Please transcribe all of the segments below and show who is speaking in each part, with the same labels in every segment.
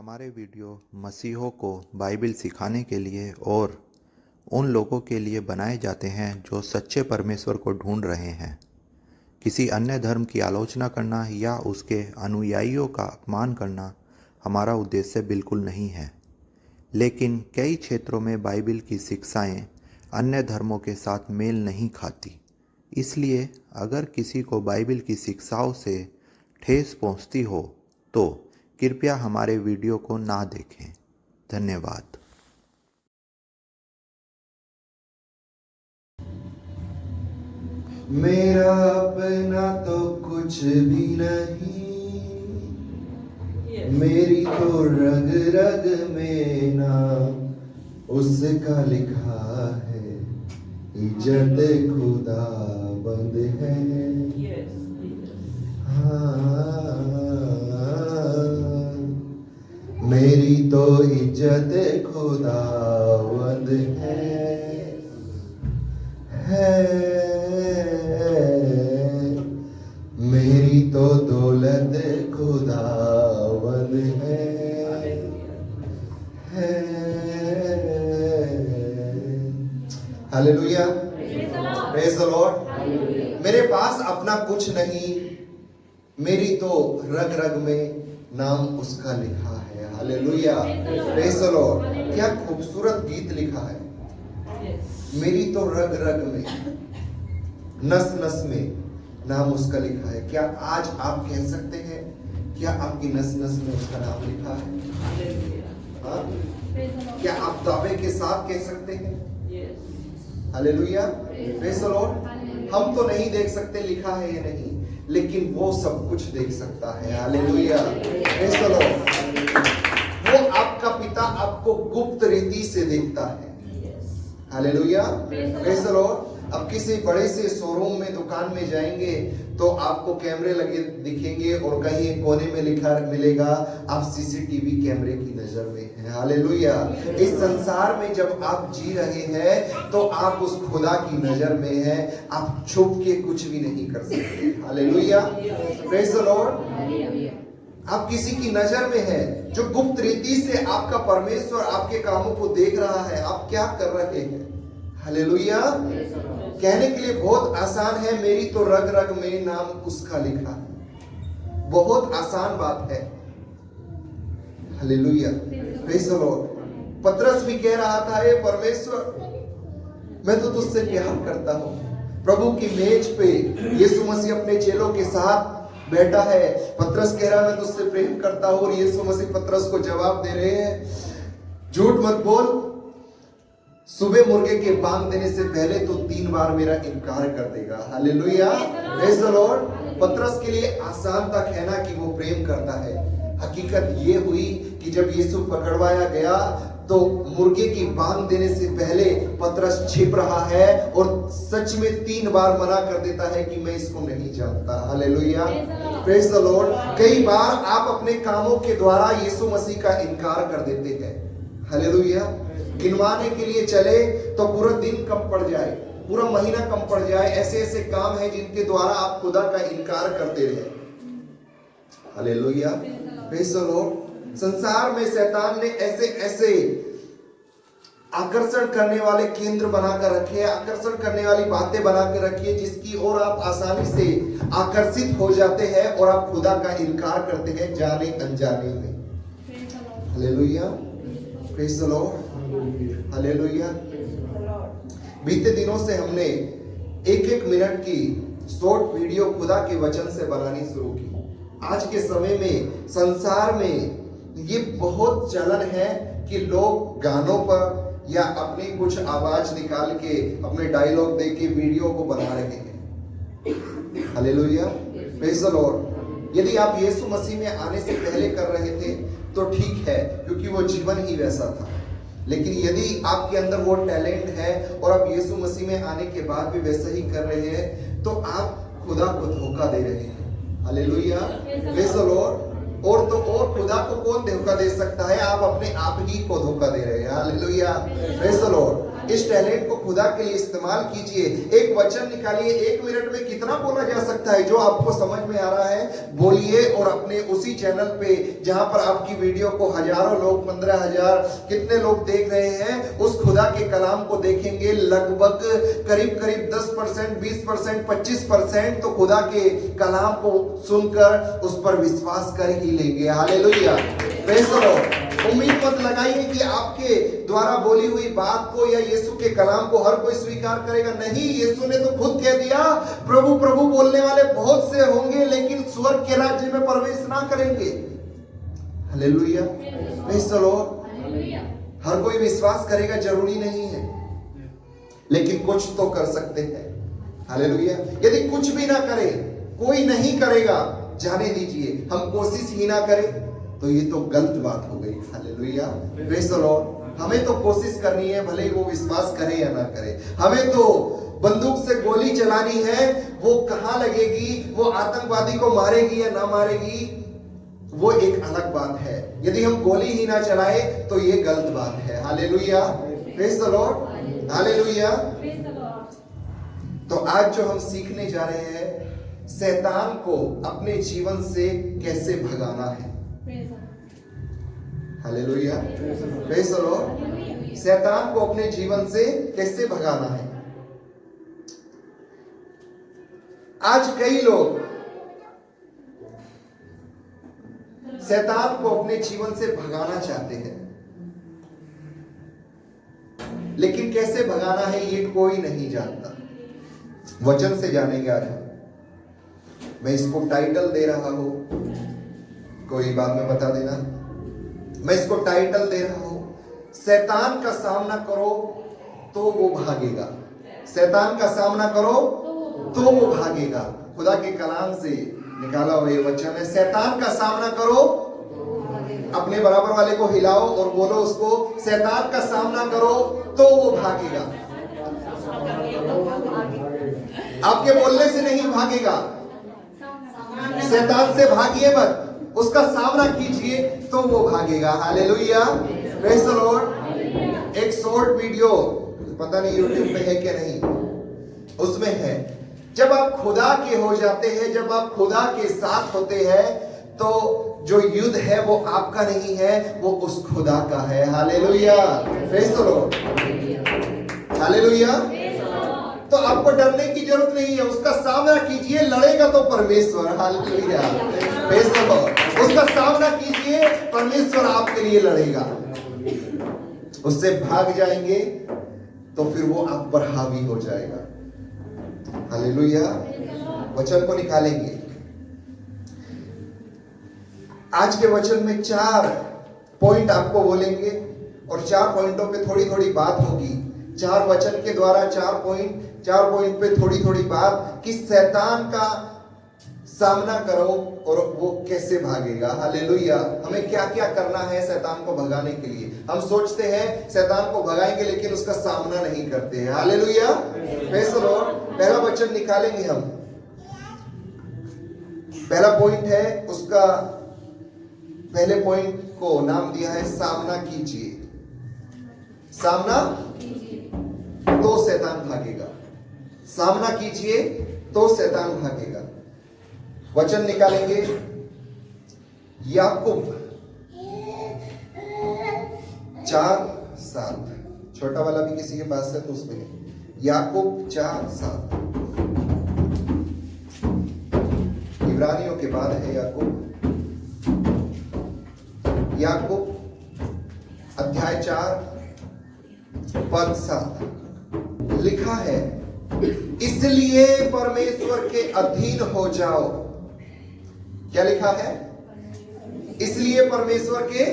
Speaker 1: हमारे वीडियो मसीहों को बाइबिल सिखाने के लिए और उन लोगों के लिए बनाए जाते हैं जो सच्चे परमेश्वर को ढूंढ रहे हैं। किसी अन्य धर्म की आलोचना करना या उसके अनुयायियों का अपमान करना हमारा उद्देश्य बिल्कुल नहीं है, लेकिन कई क्षेत्रों में बाइबिल की शिक्षाएं अन्य धर्मों के साथ मेल नहीं खाती। इसलिए अगर किसी को बाइबिल की शिक्षाओं से ठेस पहुंचती हो तो कृपया हमारे वीडियो को ना देखें। धन्यवाद।
Speaker 2: मेरा अपना तो कुछ भी नहीं, मेरी तो रग रग में नाम उसका लिखा है, इज्जत खुदा बंद है। हाँ, मेरी तो इज्जत खुदा बंद है। मेरी तो दौलत खुदावंद है। Hallelujah, praise the Lord. मेरे पास अपना कुछ नहीं, मेरी तो रग रग में नाम उसका लिखा है। Hallelujah, praise the Lord. क्या खूबसूरत गीत लिखा है। मेरी तो रग रग में, नस नस में नाम उसका लिखा है। क्या आज आप कह सकते हैं, क्या आपकी नस नस में उसका नाम लिखा है? हाँ? क्या आप दावे के साथ कह सकते हैं? Hallelujah, praise the Lord. हम तो नहीं देख सकते लिखा है या नहीं, लेकिन वो सब कुछ देख सकता है। Hallelujah, praise the Lord. वो आपका पिता आपको गुप्त रीति से देखता है। Hallelujah, praise the Lord. अब किसी बड़े से शोरूम में, दुकान में जाएंगे तो आपको कैमरे लगे दिखेंगे और कहीं एक कोने में लिखा मिलेगा आप सीसीटीवी कैमरे की नजर में हैं। हालेलुया। इस संसार में जब आप जी रहे हैं तो आप उस खुदा की नजर में हैं, आप छुप के कुछ भी नहीं कर सकते। Hallelujah, praise the Lord. आप किसी की नजर में हैं जो गुप्त रीति से आपका परमेश्वर आपके कामों को देख रहा है, आप क्या कर रहे हैं। हालेलुया। कहने के लिए बहुत आसान है, मेरी तो रग रग में नाम उसका लिखा है। बहुत आसान बात है। Hallelujah, praise the Lord. पतरस भी कह रहा था, हे परमेश्वर, मैं तो तुझसे प्यार करता हूं। प्रभु की मेज पे यीशु मसीह अपने चेलों के साथ बैठा है। पतरस कह रहा, मैं तुझसे प्रेम करता हूं, और यीशु मसीह पतरस को जवाब दे रहे हैं, झूठ मत बोल, सुबह मुर्गे के बांग देने से पहले तो 3 बार मेरा इनकार कर देगा। Hallelujah, praise the Lord. पतरस के लिए आसान था कहना कि वो प्रेम करता है। हकीकत ये हुई कि जब यीशु पकड़वाया गया तो मुर्गे की बांग देने से पहले पतरस छिप रहा है और सच में 3 बार मना कर देता है कि मैं इसको नहीं जानता। Hallelujah, praise the Lord. कई बार आप अपने कामों के द्वारा यीशु मसीह का इनकार कर देते हैं। हालेलुया। गिनवाने के लिए चले तो पूरा दिन कम पड़ जाए, पूरा महीना कम पड़ जाए। ऐसे ऐसे काम हैं जिनके द्वारा आप खुदा का इनकार करते रहे। Hallelujah, praise the Lord. संसार में शैतान ने ऐसे ऐसे आकर्षण करने वाले केंद्र बनाकर रखे हैं, आकर्षण करने वाली बातें बनाकर रखी है, जिसकी ओर आप आसानी से आकर्षित हो जाते हैं और आप खुदा का इनकार करते हैं जाने अनजाने में। Hallelujah, praise the Lord. Hallelujah. बीते दिनों से हमने 1-1 मिनट की शॉर्ट वीडियो खुदा के वचन से बनानी शुरू की। आज के समय में संसार में ये बहुत चलन है कि लोग गानों पर या अपनी कुछ आवाज निकाल के, अपने डायलॉग दे के वीडियो को बना रहे हैं। Hallelujah, praise the Lord. यदि आप यीशु मसीह में आने से पहले कर रहे थे तो ठीक है, क्योंकि वो जीवन ही वैसा था। लेकिन यदि आपके अंदर वो टैलेंट है और आप यीशु मसीह में आने के बाद भी वैसा ही कर रहे हैं तो आप खुदा को धोखा दे रहे हैं। Hallelujah, praise the Lord. और तो और खुदा को कौन धोखा दे सकता है, आप अपने आप ही को धोखा दे रहे हैं। Hallelujah, praise the Lord. इस टैलेंट को खुदा के लिए इस्तेमाल कीजिए। एक वचन निकालिए, 1 मिनट में कितना बोला जा सकता है, जो आपको समझ में आ रहा है बोलिए, और अपने उसी चैनल पे जहां पर आपकी वीडियो को हजारों लोग, 15,000 कितने लोग देख रहे हैं, उस खुदा के कलाम को देखेंगे। लगभग करीब करीब 10%, 20%, 25% तो खुदा के कलाम को सुनकर उस पर विश्वास कर ही लेंगे। Hallelujah, praise the Lord. उम्मीद मत लगाइए कि आपके द्वारा बोली हुई बात को या यीशु के कलाम को हर कोई स्वीकार करेगा। नहीं, यीशु ने तो खुद कह दिया, प्रभु प्रभु बोलने वाले बहुत से होंगे लेकिन स्वर्ग के राज्य में प्रवेश ना करेंगे। Hallelujah, praise the Lord. हर कोई विश्वास करेगा जरूरी नहीं है, लेकिन कुछ तो कर सकते हैं। हालेलुया। यदि कुछ भी ना करे, कोई नहीं करेगा, जाने दीजिए। हम कोशिश ही ना करें तो ये तो गलत बात हो गई। Hallelujah, praise the Lord. हमें तो कोशिश करनी है, भले ही वो विश्वास करे या ना करे। हमें तो बंदूक से गोली चलानी है, वो कहां लगेगी, वो आतंकवादी को मारेगी या ना मारेगी, वो एक अलग बात है। यदि हम गोली ही ना चलाए तो ये गलत बात है। Hallelujah, praise the Lord, hallelujah. तो आज जो हम सीखने जा रहे हैं, शैतान को अपने जीवन से कैसे भगाना है। Hallelujah, praise the Lord. शैतान को अपने जीवन से कैसे भगाना है। आज कई लोग शैतान को अपने जीवन से भगाना चाहते हैं, लेकिन कैसे भगाना है ये कोई नहीं जानता। वचन से जानेंगे आज हम। मैं इसको टाइटल दे रहा हूं, कोई बाद में बता देना। मैं इसको टाइटल दे रहा हूं, शैतान का सामना करो तो वो भागेगा। शैतान का सामना करो तो वो भागेगा। खुदा के कलाम से निकाला हुआ ये वचन है। शैतान का सामना करो, अपने बराबर वाले को हिलाओ और बोलो उसको, शैतान का सामना करो तो वो भागेगा। आपके बोलने से नहीं भागेगा। शैतान से भागिए मत, उसका सामना कीजिए तो वो भागेगा। Hallelujah, praise the Lord. एक शॉर्ट वीडियो, पता नहीं यूट्यूब पे है क्या नहीं, उसमें है, जब आप खुदा के हो जाते हैं, जब आप खुदा के साथ होते हैं, तो जो युद्ध है वो आपका नहीं है, वो उस खुदा का है। Hallelujah, praise the Lord, hallelujah. तो आपको डरने की जरूरत नहीं है, उसका सामना कीजिए। लड़ेगा तो परमेश्वर। Hallelujah, praise the Lord. उसका सामना कीजिए, परमेश्वर आपके लिए लड़ेगा। उससे भाग जाएंगे तो फिर वो आप पर हावी हो जाएगा। हालेलुया, वचन को निकालेंगे। आज के वचन में 4 पॉइंट आपको बोलेंगे और 4 पॉइंटों पे थोड़ी थोड़ी बात होगी। 4 वचन के द्वारा 4 पॉइंट पे थोड़ी थोड़ी बात कि शैतान का सामना करो और वो कैसे भागेगा। हालेलुया। हमें क्या क्या करना है शैतान को भगाने के लिए। हम सोचते हैं शैतान को भगाएंगे लेकिन उसका सामना नहीं करते हैं। Hallelujah, praise the Lord. पहला वचन निकालेंगे हम। पहला पॉइंट है, उसका पहले पॉइंट को नाम दिया है सामना कीजिए। सामना तो शैतान भागेगा। सामना कीजिए तो शैतान भागेगा। वचन निकालेंगे याकूब 4:7। छोटा वाला भी किसी के पास है तो उसमें है याकूब 4:7। इब्रानियों के बाद है याकूब अध्याय 4:7 लिखा है, इसलिए परमेश्वर के अधीन हो जाओ। क्या लिखा है? इसलिए परमेश्वर के,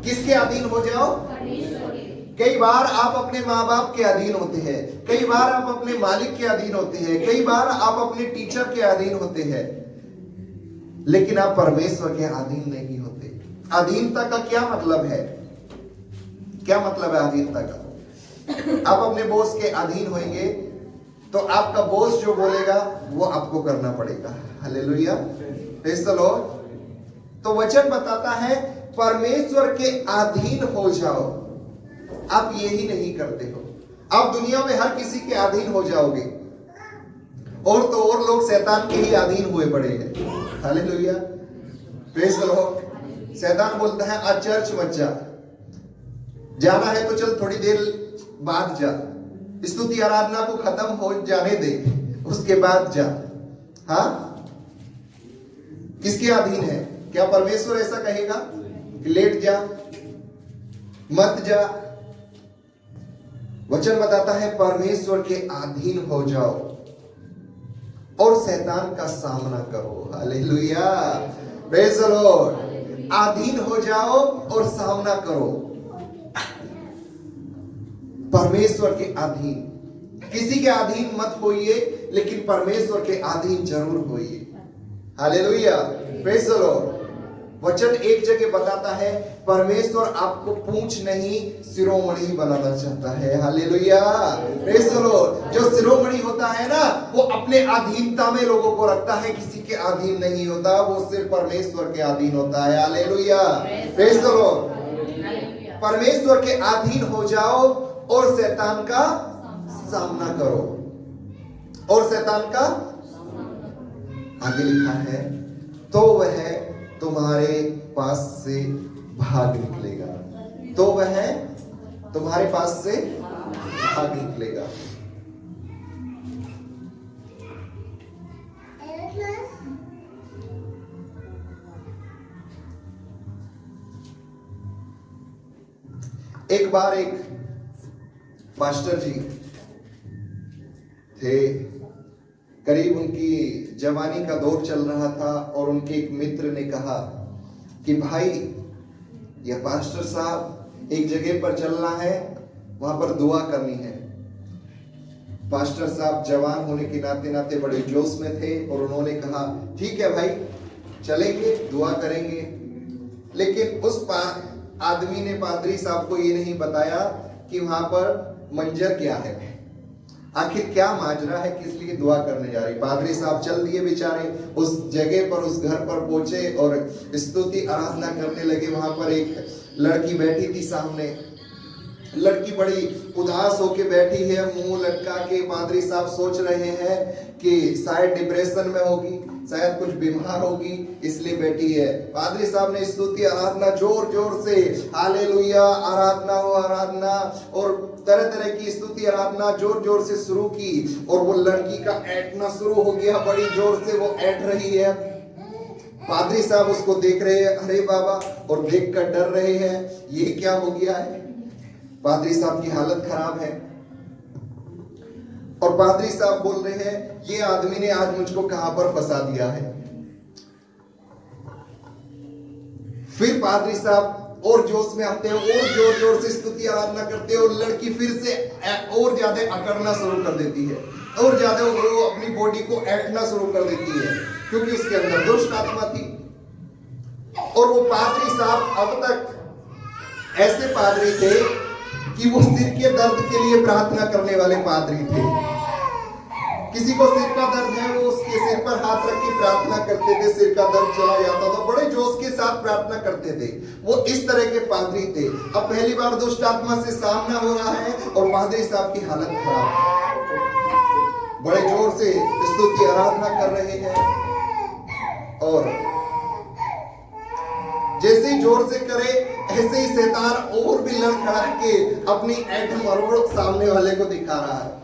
Speaker 2: किसके अधीन हो जाओ? कई बार आप अपने माँ बाप के अधीन होते हैं, कई बार आप अपने मालिक के अधीन होते हैं, कई बार आप अपने टीचर के अधीन होते हैं, लेकिन आप परमेश्वर के अधीन नहीं होते। अधीनता का क्या मतलब है? क्या मतलब है अधीनता का? आप अपने बॉस के अधीन होंगे तो आपका बॉस जो बोलेगा वो आपको करना पड़ेगा। Hallelujah, praise the Lord. तो वचन बताता है परमेश्वर के अधीन हो जाओ। आप यही नहीं करते हो। आप दुनिया में हर किसी के अधीन हो जाओगे, और तो और लोग शैतान के ही अधीन हुए पड़े हैं। Hallelujah, praise the Lord. शैतान बोलता है आज चर्च मत जा, जाना है तो चल थोड़ी देर बाद जा, स्तुति आराधना को खत्म हो जाने दे, उसके बाद जा। हाँ, किसके अधीन है? क्या परमेश्वर ऐसा कहेगा कि लेट जा, मत जा? वचन बताता है परमेश्वर के अधीन हो जाओ और शैतान का सामना करो। Hallelujah, praise the Lord. अधीन हो जाओ और सामना करो, परमेश्वर के अधीन। किसी के अधीन मत होइए, लेकिन परमेश्वर के अधीन जरूर होइए। Hallelujah, praise the Lord. वचन एक जगह बताता है परमेश्वर आपको पूंछ नहीं शिरोमणि बनाना चाहता है। Hallelujah, praise the Lord. जो शिरोमणि होता है ना, वो अपने अधीनता में लोगों को रखता है, किसी के अधीन नहीं होता, वो सिर्फ परमेश्वर के अधीन होता है। Hallelujah, praise the Lord. परमेश्वर के अधीन हो जाओ और शैतान का सामना करो। और शैतान का आगे लिखा है तो वह तुम्हारे पास से भाग निकलेगा। तो वह तुम्हारे पास से भाग निकलेगा। एक बार एक मास्टर जी थे, करीब उनकी जवानी का दौर चल रहा था, और उनके एक मित्र ने कहा कि भाई यह पास्टर साहब एक जगह पर चलना है, वहां पर दुआ करनी है। पास्टर साहब जवान होने के नाते नाते बड़े जोश में थे, और उन्होंने कहा ठीक है भाई चलेंगे, दुआ करेंगे। लेकिन उस आदमी ने पादरी साहब को ये नहीं बताया कि वहां पर मंजर क्या है, आखिर क्या माजरा है, किस लिए दुआ करने जा रही। पादरी साहब चल दिए बेचारे, उस जगह पर उस घर पर पहुंचे और स्तुति आराधना करने लगे। वहां पर एक लड़की बैठी थी सामने, लड़की बड़ी उदास होके बैठी है, मुंह लटका के। पादरी साहब सोच रहे हैं कि शायद डिप्रेशन में होगी, शायद कुछ बीमार होगी, इसलिए बैठी है। पादरी साहब ने स्तुति आराधना जोर जोर से, हालेलुया, आराधना हो आराधना, और तरह तरह की स्तुति आराधना जोर जोर से शुरू की। और वो लड़की का ऐंठना शुरू हो गया, बड़ी जोर से वो ऐंठ रही है। पादरी साहब उसको देख रहे हैं, अरे बाबा, और देखकर डर रहे हैं, ये क्या हो गया है। पादरी साहब की हालत खराब है, और पादरी साहब बोल रहे हैं ये आदमी ने आज मुझको कहां पर फंसा दिया है। फिर पादरी साहब और जोश में आते हैं, और जोर जोर से स्तुति आराधना करते हैं, और लड़की फिर से और ज्यादा अकड़ना शुरू कर देती है, और ज्यादा वो अपनी बॉडी को ऐंठना शुरू कर देती है, क्योंकि उसके अंदर दुष्ट आत्मा थी। और वो पादरी साहब अब तक ऐसे पादरी थे कि वो सिर के दर्द के लिए प्रार्थना करने वाले पादरी थे। किसी को सिर का दर्द है, वो उसके सिर पर हाथ रख के प्रार्थना करते थे, सिर का दर्द चला जाता था, बड़े जोश के साथ प्रार्थना करते थे। वो इस तरह के पादरी थे। अब पहली बार दुष्ट आत्मा से सामना हो रहा है, और पादरी साहब की हालत खराब है, बड़े जोर से स्तुति आराधना कर रहे हैं, और जैसे ही जोर से करे ऐसे ही शैतान और भी लड़खड़ा के अपनी ऐंठ मरोड़ सामने वाले को दिखा रहा है।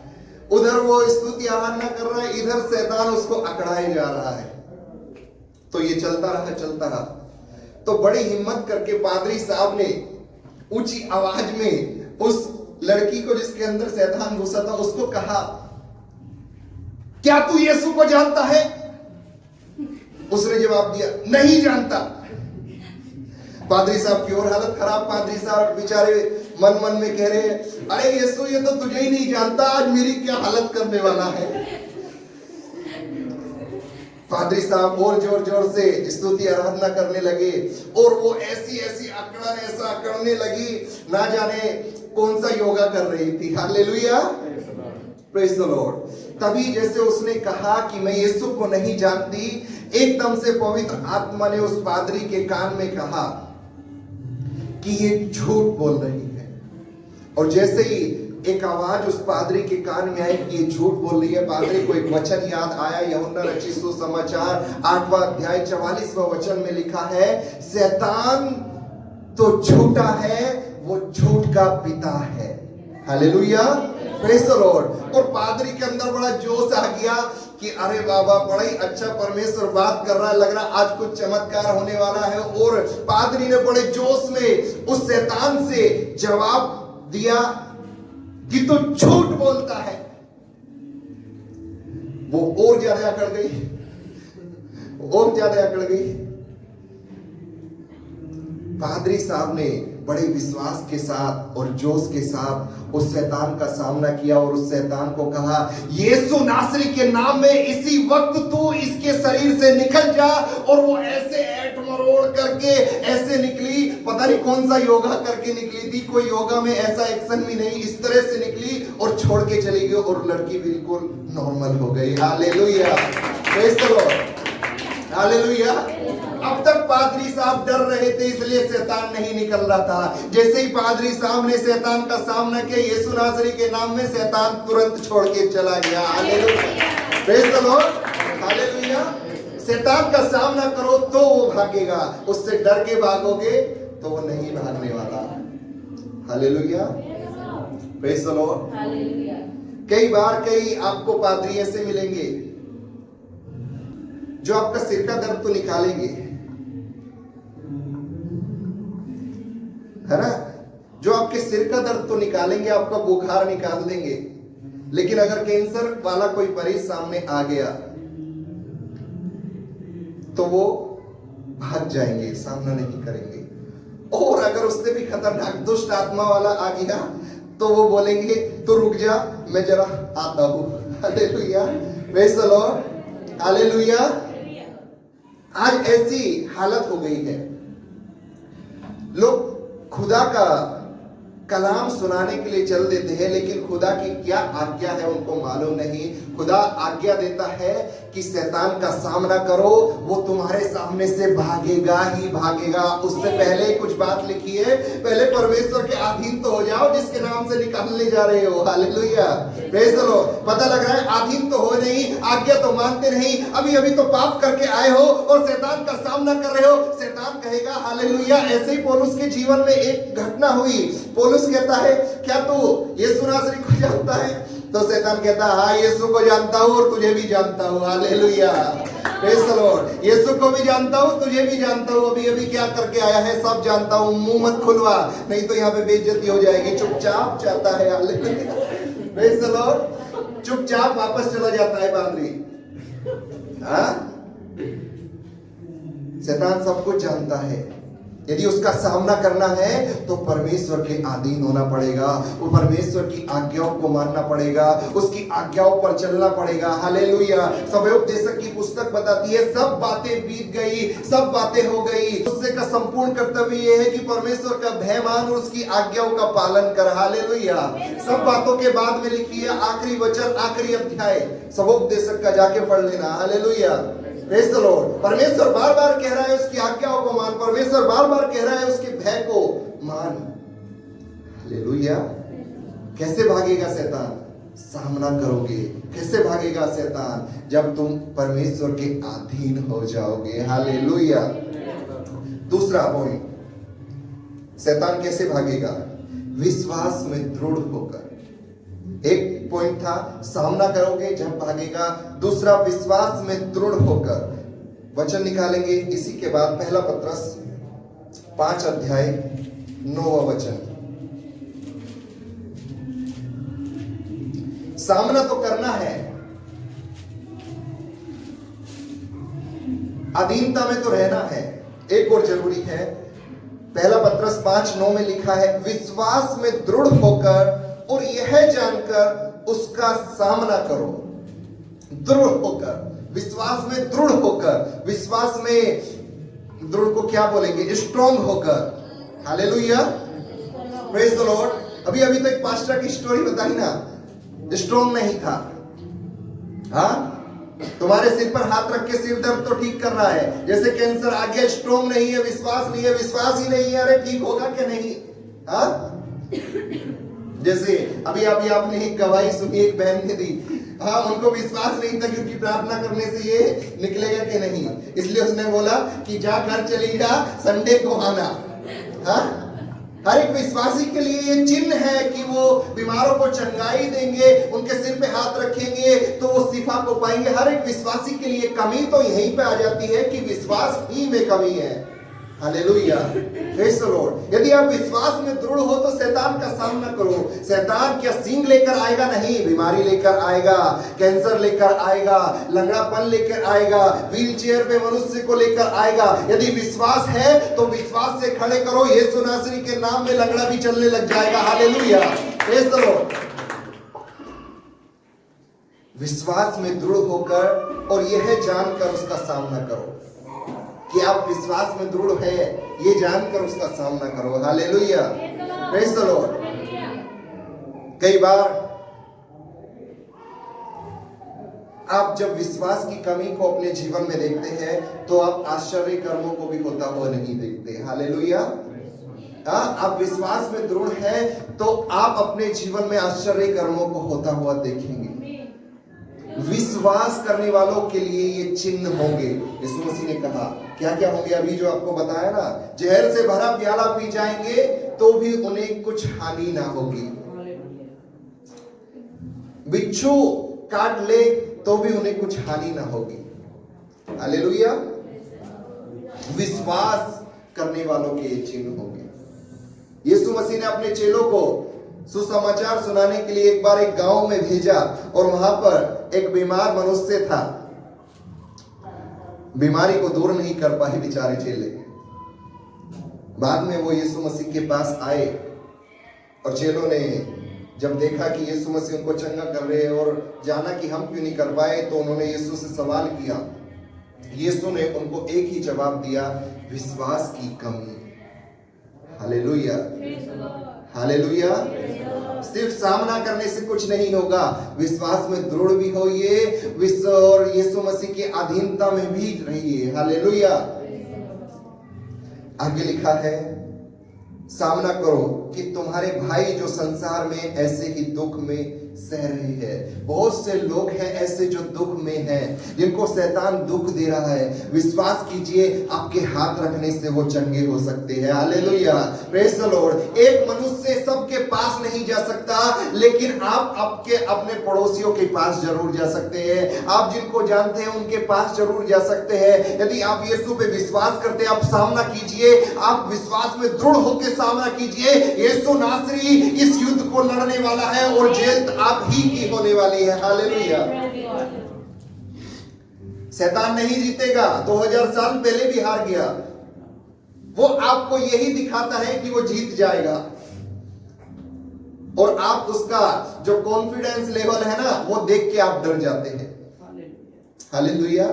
Speaker 2: उधर वो स्तुति आराधना कर रहा है, इधर शैतान उसको अकड़ाए जा रहा है। तो ये चलता रहा। तो बड़ी हिम्मत करके पादरी साहब ने ऊंची आवाज में उस लड़की को, जिसके अंदर शैतान घुसा था, उसको कहा, क्या तू यीशु को जानता है? उसने जवाब दिया, नहीं जानता। पादरी साहब की और हालत खराब। पादरी साहब बेचारे मन मन में कह रहे हैं, अरे यीशु ये तो तुझे ही नहीं जानता, आज मेरी क्या हालत करने वाला है। पादरी साहब और जोर जोर से स्तुति आराधना करने लगे, और वो ऐसी अकड़न ऐसा अकड़ने लगी, ना जाने कौन सा योगा कर रही थी। Hallelujah, praise the Lord. तभी जैसे उसने कहा कि मैं यीशु को नहीं जानती, एकदम से पवित्र आत्मा ने उस पादरी के कान में कहा कि ये झूठ बोल रही है, और जैसे ही एक आवाज उस पादरी के कान में आई कि ये झूठ बोल रही है, पादरी को एक वचन याद आया। यूहन्ना रचित सुसमाचार 8वां अध्याय 44वां वचन में लिखा है, शैतान तो झूठा है, वो झूठ का पिता है। Hallelujah, praise the Lord. और पादरी के अंदर बड़ा जोश आ गया कि अरे बाबा बड़ा ही अच्छा परमेश्वर बात कर रहा है, लग रहा आज कुछ चमत्कार होने वाला है। और पादरी ने बड़े जोश में उस शैतान से जवाब दिया कि तू झूठ बोलता है। वो और ज्यादा अकड़ गई, और ज्यादा अकड़ गई। पादरी साहब ने बड़े विश्वास के साथ और जोश के साथ उस शैतान का सामना किया और उस शैतान को कहा, यीशु नासरी के नाम में इसी वक्त तू इसके शरीर से निकल जा। और वो ऐसे ऐठ मरोड़ करके ऐसे निकली, पता नहीं कौन सा योगा करके निकली थी, कोई योगा में ऐसा एक्शन भी नहीं, इस तरह से निकली और छोड़ के चली गई और लड़की बिल्कुल नॉर्मल हो गई। Hallelujah, praise the Lord, hallelujah. अब तक पादरी साहब डर रहे थे, इसलिए शैतान नहीं निकल रहा था। जैसे ही पादरी साहब ने शैतान का सामना किया, यीशु नासरी के नाम में शैतान तुरंत छोड़ के चला गया। Hallelujah, praise the Lord, hallelujah. शैतान का सामना करो तो वो भागेगा, उससे डर के भागोगे तो वो नहीं भागने वाला। Hallelujah, praise the Lord, hallelujah. कई बार कई आपको पादरी ऐसे मिलेंगे जो आपका सिर का दर्द तो निकालेंगे, है ना, जो आपके सिर का दर्द तो निकालेंगे, आपका बुखार निकाल देंगे। लेकिन अगर कैंसर वाला कोई मरीज सामने आ गया तो वो भाग जाएंगे, सामना नहीं करेंगे। और अगर उससे भी खतरनाक दुष्ट आत्मा वाला आ गया तो वो बोलेंगे तो रुक जा, मैं जरा आता हूं। Hallelujah, praise the Lord, hallelujah. आज ऐसी हालत हो गई है, लोग खुदा का कलाम सुनाने के लिए चल देते हैं, लेकिन खुदा की क्या आज्ञा है उनको मालूम नहीं। खुदा आज्ञा देता है कि शैतान का सामना करो, वो तुम्हारे सामने से भागेगा ही भागेगा। उससे पहले कुछ बात लिखी है, पहले परमेश्वर के अधीन तो हो जाओ जिसके नाम से निकालने जा रहे हो। Hallelujah, praise the Lord. पता लग रहा है अधीन तो हो नहीं, आज्ञा तो मानते नहीं, अभी अभी तो पाप करके आए हो और शैतान का सामना कर रहे हो। शैतान कहेगा, हालेलुया। ऐसे ही पौलुस के जीवन में एक घटना हुई। पौलुस कहता है, क्या तू यीशु नासरी को जानता है? तो शैतान कहता है, हाँ यीशु को जानता हूं और तुझे भी जानता हूं। Hallelujah, praise the Lord. Yeshu को भी जानता हूं, तुझे भी जानता हूं, अभी अभी क्या करके आया है सब जानता हूं। मुंह मत खुलवा, नहीं तो यहाँ पे बेइज्जती हो जाएगी। चुपचाप जाता है, हालेलुया, प्रेज द लॉर्ड। चुपचाप वापस चला जाता है पादरी। हाँ, शैतान सब कुछ जानता है। यदि उसका सामना करना है तो परमेश्वर के अधीन होना पड़ेगा, वो परमेश्वर की आज्ञाओं को मानना पड़ेगा, उसकी आज्ञाओं पर चलना पड़ेगा। हालेलुया। सबोपदेशक की पुस्तक बताती है, सब बातें बीत गई, सब बातें हो गई। उससे का संपूर्ण कर्तव्य यह है कि परमेश्वर का भय मान और उसकी आज्ञाओं का पालन कर। हालेलुया। सब बातों के बाद में लिखी है आखिरी वचन, आखिरी अध्याय सबोपदेशक का जाके पढ़ लेना। Hallelujah, praise the Lord. परमेश्वर बार बार कह रहा है उसकी आज्ञाओं को मान, परमेश्वर बार बार कह रहा है उसके भय को मान। हालेलुया। कैसे भागेगा शैतान? सामना करोगे। कैसे भागेगा शैतान? जब तुम परमेश्वर के अधीन हो जाओगे। हालेलुया। दूसरा पॉइंट, शैतान कैसे भागेगा? विश्वास में दृढ़ होकर। एक पॉइंट था सामना करोगे जब भागेगा, दूसरा विश्वास में दृढ़ होकर। वचन निकालेंगे इसी के बाद, पहला पत्रस 5 अध्याय 9 वचन। सामना तो करना है, अधीनता में तो रहना है। एक और जरूरी है, पहला पत्रस 5:9 में लिखा है, विश्वास में दृढ़ होकर और यह जानकर उसका सामना करो। दृढ़ होकर, विश्वास में दृढ़ होकर। विश्वास में दृढ़ को क्या बोलेंगे? स्ट्रॉन्ग होकर। Hallelujah, praise the Lord. अभी अभी तो एक पास्टर की स्टोरी बताई ना, स्ट्रॉन्ग नहीं था। हाँ, तुम्हारे सिर पर हाथ रख के सिर दर्द तो ठीक कर रहा है, जैसे कैंसर आ गया, स्ट्रॉन्ग नहीं है, विश्वास नहीं है, विश्वास ही नहीं है, अरे ठीक होगा कि नहीं? हाँ, जैसे अभी आपने एक गवाही सुनी, एक बहन ने दी। हाँ, उनको विश्वास नहीं था क्योंकि प्रार्थना करने से ये निकलेगा कि नहीं, इसलिए उसने बोला कि जा घर चली जा, संडे को आना। हाँ, हर एक विश्वासी के लिए ये चिन्ह है कि वो बीमारों को चंगाई देंगे, उनके सिर पे हाथ रखेंगे तो वो शिफा को पाएंगे। हर एक विश्वासी के लिए कमी तो यहीं पे आ जाती है कि विश्वास ही में कमी है। Hallelujah, praise the Lord. यदि आप विश्वास में दृढ़ हो तो शैतान का सामना करो। शैतान क्या सींग लेकर आएगा? नहीं, बीमारी लेकर आएगा, कैंसर लेकर आएगा, लंगड़ापन लेकर आएगा, व्हील चेयर पे मनुष्य को लेकर आएगा। यदि विश्वास है तो विश्वास से खड़े करो, यीशु नासरी के नाम में लंगड़ा भी चलने लग जाएगा। Hallelujah, praise the Lord. विश्वास में दृढ़ होकर और यह जानकर उसका सामना करो कि आप विश्वास में दृढ़ है, ये जानकर उसका सामना करो। Hallelujah, praise the Lord. कई बार आप जब विश्वास की कमी को अपने जीवन में देखते हैं तो आप आश्चर्य कर्मों को भी होता हुआ नहीं देखते। हालेलुया। आप विश्वास में दृढ़ हैं तो आप अपने जीवन में आश्चर्य कर्मों को होता हुआ देखेंगे। विश्वास करने वालों के लिए ये चिन्ह होंगे। यीशु मसीह ने कहा क्या क्या होंगे, अभी जो आपको बताया ना, जहर से भरा प्याला पी जाएंगे तो भी उन्हें कुछ हानि ना होगी, बिच्छू काट ले तो भी उन्हें कुछ हानि ना होगी। हालेलुया। विश्वास करने वालों के ये चिन्ह होंगे। यीशु मसीह ने अपने चेलों को सुसमाचार सुनाने के लिए एक बार एक गांव में भेजा और वहां पर एक बीमार मनुष्य था। बीमारी को दूर नहीं कर पाए बेचारे चेले। बाद में वो यीशु मसीह के पास आए और चेलों ने जब देखा कि यीशु मसीह उनको चंगा कर रहे हैं और जाना कि हम क्यों नहीं कर पाए, तो उन्होंने यीशु से सवाल किया। यीशु ने उनको एक ही जवाब दिया, विश्वास की कमी। Hallelujah, hallelujah. सिर्फ सामना करने से कुछ नहीं होगा, विश्वास में दृढ़ भी होइए, विश्व और यीशु मसीह की अधीनता में भी रहिए। हालेलुया। आगे लिखा है, सामना करो कि तुम्हारे भाई जो संसार में ऐसे ही दुख में सह रहे हैं। बहुत से लोग हैं ऐसे जो दुख में हैं, जिनको शैतान दुख दे रहा है। विश्वास कीजिए, आपके हाथ रखने से वो चंगे हो सकते हैं। Hallelujah, praise the Lord. एक मनुष्य सबके पास नहीं जा सकता, लेकिन आप आपके अपने पड़ोसियों के पास जरूर जा सकते हैं। आप जिनको जानते हैं उनके पास जरूर जा सकते हैं। यदि आप यीशु पे विश्वास करते हैं, आप सामना कीजिए, आप विश्वास में दृढ़ होकर सामना कीजिए। यीशु नासरी इस युद्ध को लड़ने वाला है और जेल आप ही की होने वाली है। हालेलुया। शैतान नहीं जीतेगा, 2000 साल पहले भी हार गया। वो आपको यही दिखाता है कि वो जीत जाएगा, और आप उसका जो कॉन्फिडेंस लेवल है ना, वो देख के आप डर जाते हैं। हालेलुया।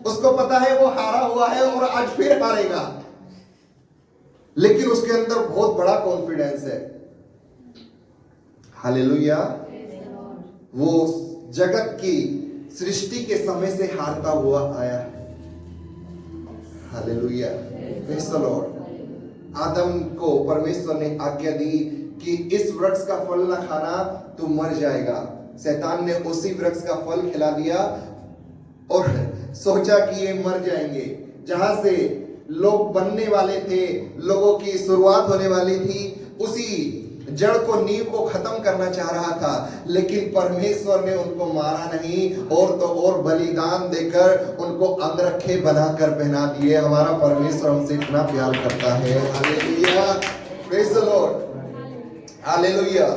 Speaker 2: उसको पता है वो हारा हुआ है और आज फिर हारेगा, लेकिन उसके अंदर बहुत बड़ा कॉन्फिडेंस है। हालेलुया। वो जगत की सृष्टि के समय से हारता हुआ आया है। Hallelujah, praise the Lord. Adam को परमेश्वर ने आज्ञा दी कि इस वृक्ष का फल ना खाना, तू मर जाएगा। शैतान ने उसी वृक्ष का फल खिला दिया और सोचा कि ये मर जाएंगे। जहां से लोग बनने वाले थे, लोगों की शुरुआत होने वाली थी, उसी जड़ को, नींव को खत्म करना चाह रहा था, लेकिन परमेश्वर ने उनको मारा नहीं, और तो और बलिदान देकर उनको अंगरखे बनाकर पहना दिए। हमारा परमेश्वर हमसे इतना प्यार करता है। Hallelujah, praise the Lord. Hallelujah.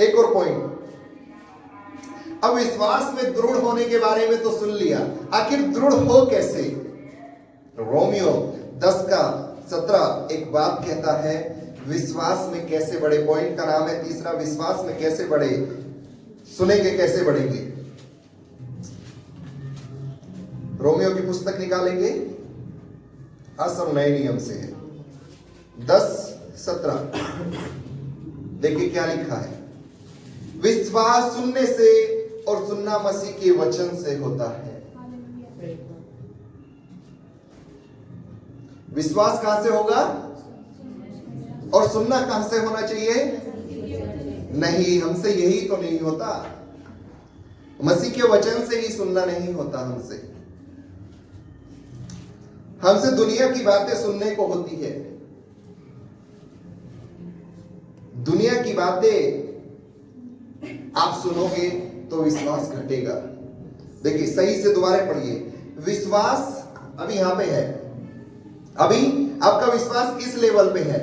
Speaker 2: एक और पॉइंट, अब विश्वास में दृढ़ होने के बारे में तो सुन लिया, आखिर दृढ़ हो कैसे? रोमियो 10:17 एक बात कहता है, विश्वास में कैसे बढ़े। पॉइंट का नाम है तीसरा, विश्वास में कैसे बढ़े। सुनेंगे कैसे बढ़ेंगे। रोमियो की पुस्तक निकालेंगे, असर नए नियम से है, 10:17। देखिए क्या लिखा है, विश्वास सुनने से और सुनना मसीह के वचन से होता है। विश्वास कहां से होगा और सुनना कहां से होना चाहिए? नहीं, हमसे यही तो नहीं होता। मसीह के वचन से ही सुनना नहीं होता हमसे दुनिया की बातें सुनने को होती है। दुनिया की बातें आप सुनोगे तो विश्वास घटेगा। देखिए सही से दोबारा पढ़िए, विश्वास अभी यहां पे है, अभी आपका विश्वास किस लेवल पे है?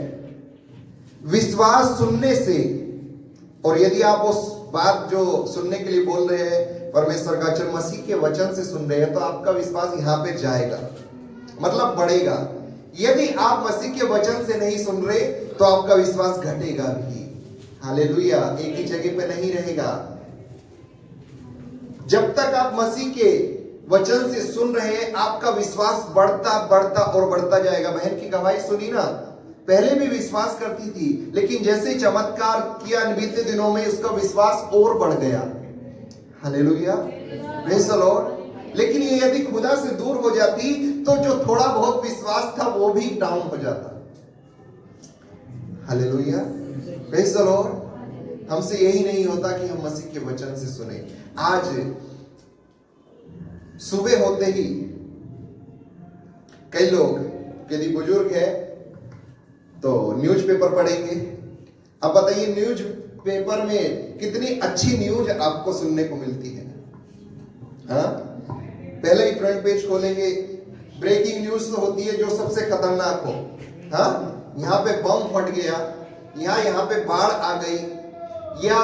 Speaker 2: विश्वास सुनने से, और यदि आप उस बात जो सुनने के लिए बोल रहे हैं परमेश्वर का वचन, मसीह के वचन से सुन रहे हैं, तो आपका विश्वास यहां पे जाएगा, मतलब बढ़ेगा। यदि आप मसीह के वचन से नहीं सुन रहे तो आपका विश्वास घटेगा भी। हालेलुया, एक ही जगह पे नहीं रहेगा। जब तक आप मसीह के वचन से सुन रहे हैं, आपका विश्वास बढ़ता बढ़ता और बढ़ता जाएगा। बहन की गवाही सुनी ना, पहले भी विश्वास करती थी, लेकिन जैसे चमत्कार किया बीते दिनों में उसका विश्वास और बढ़ गया। Hallelujah, praise the Lord. लेकिन ये यदि खुदा से दूर हो जाती तो जो थोड़ा बहुत विश्वास था वो भी डाउन हो जाता। Hallelujah, praise the Lord. हमसे यही नहीं होता कि हम मसीह के वचन से सुने। आज सुबह होते ही कई लोग यदि बुजुर्ग है तो न्यूज़पेपर पढ़ेंगे। अब बताइए न्यूज़पेपर में कितनी अच्छी न्यूज आपको सुनने को मिलती है। हाँ, पहले ही फ्रंट पेज खोलेंगे, ब्रेकिंग न्यूज तो होती है जो सबसे खतरनाक हो। हाँ, यहाँ पे बम फट गया, यहाँ पे बाढ़ आ गई, या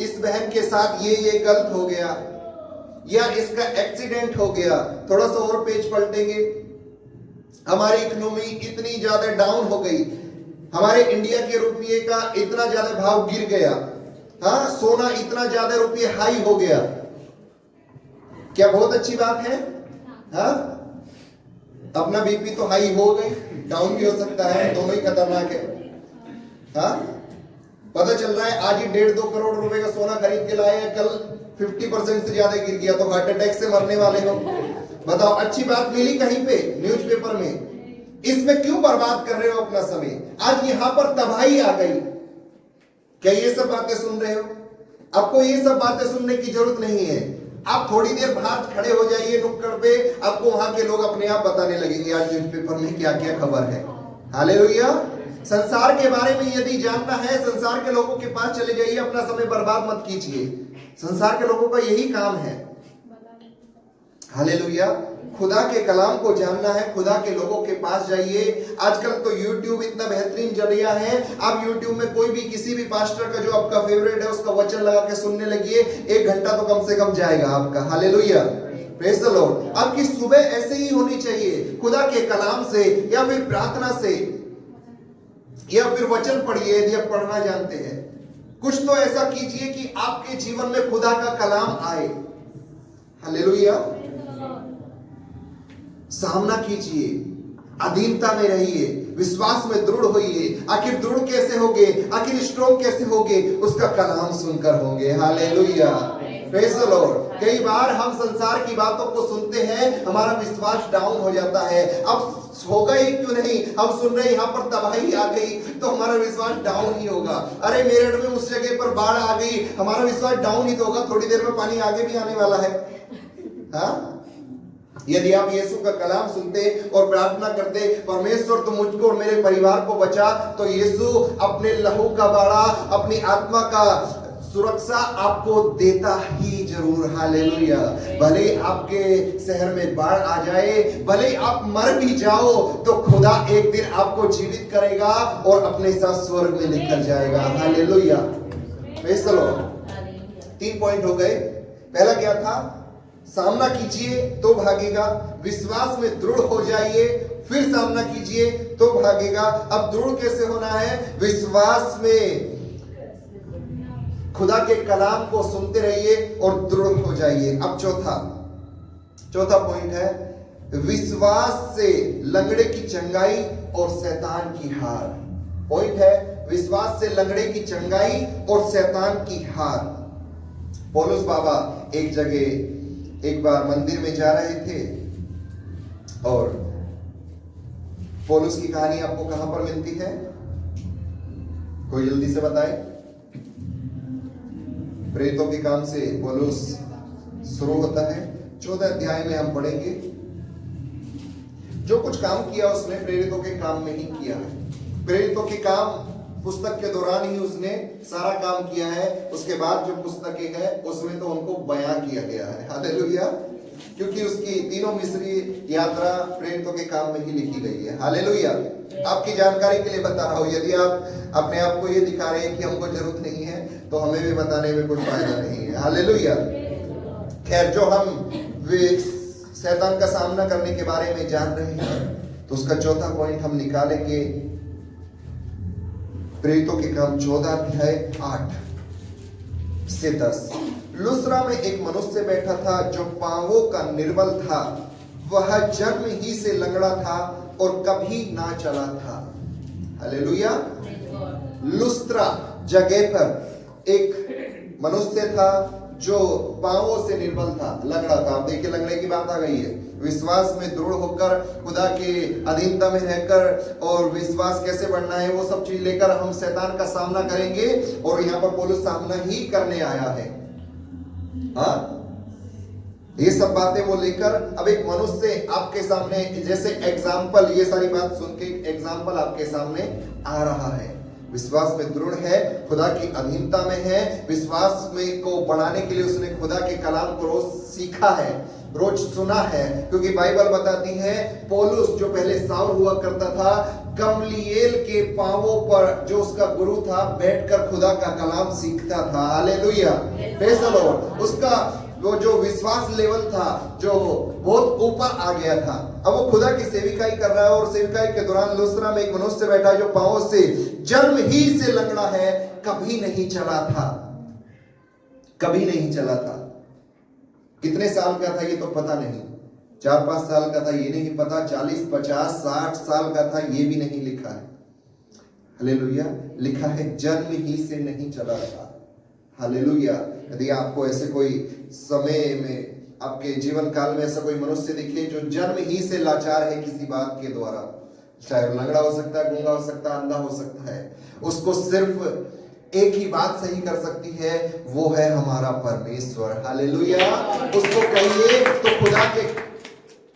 Speaker 2: इस बहन के साथ ये गलत हो गया, या इसका एक्सीडेंट हो गया। थोड़ा सा और पेज पलटेंगे, हमारी इकोनॉमी इतनी ज्यादा डाउन हो गई, हमारे इंडिया के रुपये का इतना ज्यादा भाव गिर गया। हाँ, सोना इतना ज्यादा रुपये हाई हो गया। क्या बहुत अच्छी बात है? हाँ, अपना बीपी तो हाई हो गई, डाउन भी हो सकता है, दोनों ही खतरनाक है। हाँ, पता चल रहा है आज ही 1.5-2 करोड़ रुपए का सोना खरीद के लाए हैं, कल 50% से ज्यादा गिर गया, तो हार्ट अटैक से मरने वाले हो। बताओ, अच्छी बात मिली कहीं पे न्यूज़पेपर में? इसमें क्यों बर्बाद कर रहे हो अपना समय? आज यहां पर तबाही आ गई। क्या ये सब बातें सुन रहे हो? आपको ये सब बातें सुनने की जरूरत नहीं है। आप थोड़ी देर बाहर खड़े हो जाइए नुक्कड़ पे, आपको वहां के लोग अपने आप बताने लगेंगे आज न्यूज़पेपर में क्या क्या खबर है। हालेलुया। संसार के बारे में यदि जानना है, संसार के लोगों के पास चले जाइए, अपना समय बर्बाद मत कीजिए। संसार के लोगों का यही काम है। हालेलुया। खुदा के कलाम को जानना है, खुदा के लोगों के पास जाइए। आजकल तो YouTube इतना बेहतरीन जरिया है, आप YouTube में कोई भी किसी भी पास्टर का जो आपका फेवरेट है उसका वचन लगा के सुनने लगिए, 1 घंटा तो कम से कम जाएगा आपका। Hallelujah, praise the Lord. आपकी सुबह ऐसे ही होनी चाहिए, खुदा के कलाम से, या फिर प्रार्थना से, या फिर वचन पढ़िए यदि आप पढ़ना जानते हैं। कुछ तो ऐसा कीजिए कि आपके जीवन में खुदा का कलाम आए। हालेलुया। सामना कीजिए, अधीनता में रहिए, विश्वास में दृढ़ होइए। आखिर दृढ़ कैसे होगे, आखिर स्ट्रॉन्ग कैसे होगे? उसका कलाम सुनकर होंगे। Hallelujah, praise the Lord. कई बार हम संसार की बातों को सुनते हैं, हमारा विश्वास डाउन हो जाता है। अब होगा ही क्यों नहीं, हम सुन रहे यहाँ पर तबाही आ गई तो हमारा विश्वास डाउन ही होगा। अरे मेरठ में उस जगह पर बाढ़ आ गई, हमारा विश्वास डाउन ही तो होगा, थोड़ी देर में पानी आगे भी आने वाला है। हाँ, यदि आप यीशु का कलाम सुनते और प्रार्थना करते, परमेश्वर तो मुझको और मेरे परिवार को बचा, तो यीशु अपने लहू का बाड़ा, अपनी आत्मा का सुरक्षा आपको देता ही जरूर। हालेलुया। भले आपके शहर में बाढ़ आ जाए, भले आप मर भी जाओ, तो खुदा एक दिन आपको जीवित करेगा और अपने साथ स्वर्ग में लेकर जाएगा। Hallelujah, praise the Lord. 3 point हो गए। पहला क्या था? सामना कीजिए तो भागेगा, विश्वास में दृढ़ हो जाइए, फिर सामना कीजिए तो भागेगा। अब दृढ़ कैसे होना है? विश्वास में खुदा के कलाम को सुनते रहिए और दृढ़ हो जाइए। अब चौथा पॉइंट है, विश्वास से लंगड़े की चंगाई और शैतान की हार। पॉइंट है, विश्वास से लंगड़े की चंगाई और शैतान की हार। पौलुस बाबा एक बार मंदिर में जा रहे थे, और पौलुस की कहानी आपको कहां पर मिलती है? कोई जल्दी से बताए। प्रेरितों के काम से पौलुस शुरू होता है। 14 अध्याय में हम पढ़ेंगे जो कुछ काम किया उसने प्रेरितों के काम में ही किया है। प्रेरितों के काम पुस्तक के दौरान ही उसने सारा काम किया है। उसके बाद जो पुस्तकें हैं उसमें तो उनको बयां किया गया है। हालेलुया, क्योंकि उसकी तीनों मिस्री यात्रा प्रेरितों के काम में ही लिखी गई है। हालेलुया। आपकी जानकारी के लिए बता रहा हूं, यदि आप अपने आप को ये दिखा रहे हैं कि हमको जरूरत नहीं है तो हमें भी बताने में कोई फायदा नहीं है। हालेलुया। खैर, जो हम शैतान का सामना करने के बारे में जान रहे हैं तो उसका चौथा पॉइंट हम निकालेंगे। प्रेरितों के काम 14 अध्याय 8 से 10। लुस्त्रा में एक मनुष्य बैठा था जो पांवों का निर्बल था। वह जन्म ही से लंगड़ा था और कभी ना चला था। हालेलुया। लुस्त्रा जगह पर एक मनुष्य था जो पांवों से निर्बल था, लंगड़ा था। आप देखिए, लंगड़े की बात आ गई है। विश्वास में दृढ़ होकर, खुदा के अधीनता में रहकर, और विश्वास कैसे बढ़ना है वो सब चीज लेकर हम शैतान का सामना करेंगे। और यहाँ पर पौलुस सामना ही करने आया है। हाँ, ये सब बातें वो लेकर अब एक मनुष्य आपके सामने, जैसे एग्जाम्पल, ये सारी बात सुन के एग्जाम्पल आपके सामने आ रहा है। विश्वास में दृढ़ है, खुदा की अधीनता में है, विश्वास में को बढ़ाने के लिए उसने खुदा के कलाम को रोज सीखा है, रोज सुना है। क्योंकि बाइबल बताती है पौलुस जो पहले साउल हुआ करता था, गमलीएल के पांवों पर जो उसका गुरु था बैठकर खुदा का कलाम सीखता था। Hallelujah, praise the Lord. उसका वो जो विश्वास लेवल था जो बहुत ऊपर आ गया था। अब वो खुदा की सेविकाई कर रहा है और सेविकाई के दौरान लुस्त्रा में एक मनुष्य बैठा है जो पांवों से जन्म ही से लंगड़ा है, कभी नहीं चला था, कभी नहीं चला था। कितने साल का था ये तो पता नहीं, 4-5 साल का था ये नहीं पता, 40, 50, 60 साल का था ये भी नहीं लिखा है। हालेलुया। लिखा है जन्म ही से नहीं चला था। हालेलुया। यदि आपको ऐसे कोई समय में, आपके जीवन काल में ऐसा कोई मनुष्य दिखे जो जन्म ही से लाचार है किसी बात के द्वारा, चाहे लंगड़ा हो सकता है, गूंगा हो सकता है, अंधा हो सकता है, उसको सिर्फ एक ही बात सही कर सकती है, वो है हमारा परमेश्वर। हालेलुया। उसको कहिए तो खुदा के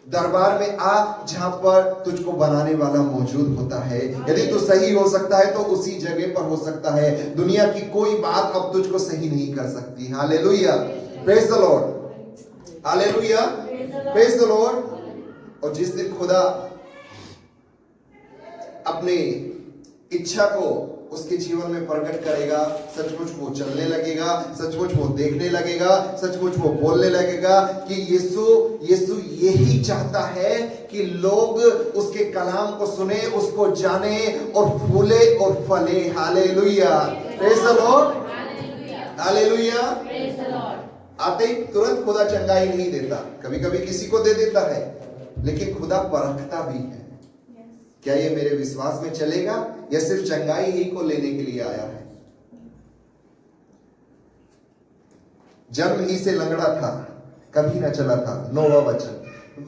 Speaker 2: दरबार में आ जहां पर तुझको बनाने वाला मौजूद होता है। यदि तू सही हो सकता है तो उसी जगह पर हो सकता है। दुनिया की कोई बात अब तुझको सही नहीं कर सकती। Hallelujah, praise the Lord. Hallelujah, praise the Lord. और जिस दिन खुदा अपनी इच्छा को उसके जीवन में प्रकट करेगा, सचमुच वो चलने लगेगा, सचमुच वो देखने लगेगा, सचमुच वो बोलने लगेगा कि यीशु यही चाहता है कि लोग उसके कलाम को सुने, उसको जाने और फूले और फले। Hallelujah, praise the Lord. Hallelujah. आते ही तुरंत खुदा चंगाई नहीं देता, कभी कभी किसी को दे देता है, लेकिन खुदा परखता भी है क्या ये मेरे विश्वास में चलेगा या सिर्फ चंगाई ही को लेने के लिए आया है। जन्म ही से लंगड़ा था, कभी ना चला था। 9वां वचन,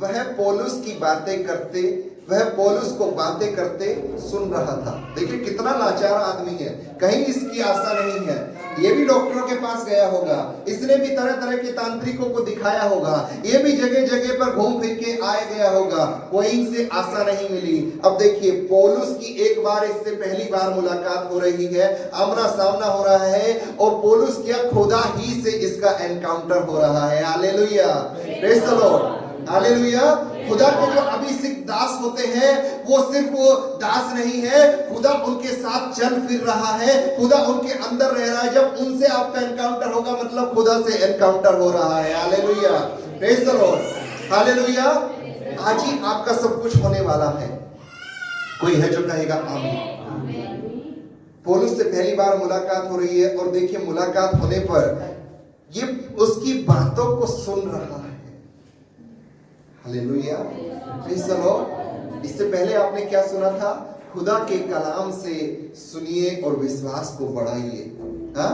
Speaker 2: वह पौलुस की बातें करते, वह पौलुस को बातें करते सुन रहा था। देखिए कितना लाचार आदमी है, कहीं इसकी आशा नहीं है। ये भी डॉक्टरों के पास गया होगा, इसने भी तरह तरह के तांत्रिकों को दिखाया होगा, ये भी जगह जगह पर घूम फिर के आया गया होगा, कोई से आशा नहीं मिली। अब देखिए पौलुस की एक बार इससे पहली बार मुलाकात हो रही है, आमना सामना हो रहा है, और पौलुस क्या खुदा ही से इसका एनकाउंटर हो रहा है। Hallelujah, praise the Lord. Hallelujah. खुदा के जो अभिषिक्त दास होते हैं वो सिर्फ वो दास नहीं है, खुदा उनके साथ चल फिर रहा है, खुदा उनके अंदर रह रहा है। जब उनसे आपका एनकाउंटर होगा मतलब खुदा से एनकाउंटर हो रहा है। Hallelujah, praise the Lord. Hallelujah. आज ही आपका सब कुछ होने वाला है। कोई है जो कहेगा आमीन। पौलुस से पहली बार मुलाकात हो रही है और देखिए मुलाकात होने पर ये उसकी बातों को सुन रहा है। Hallelujah, praise the Lord. इससे पहले आपने क्या सुना था? खुदा के कलाम से सुनिए और विश्वास को बढ़ाइए। हाँ,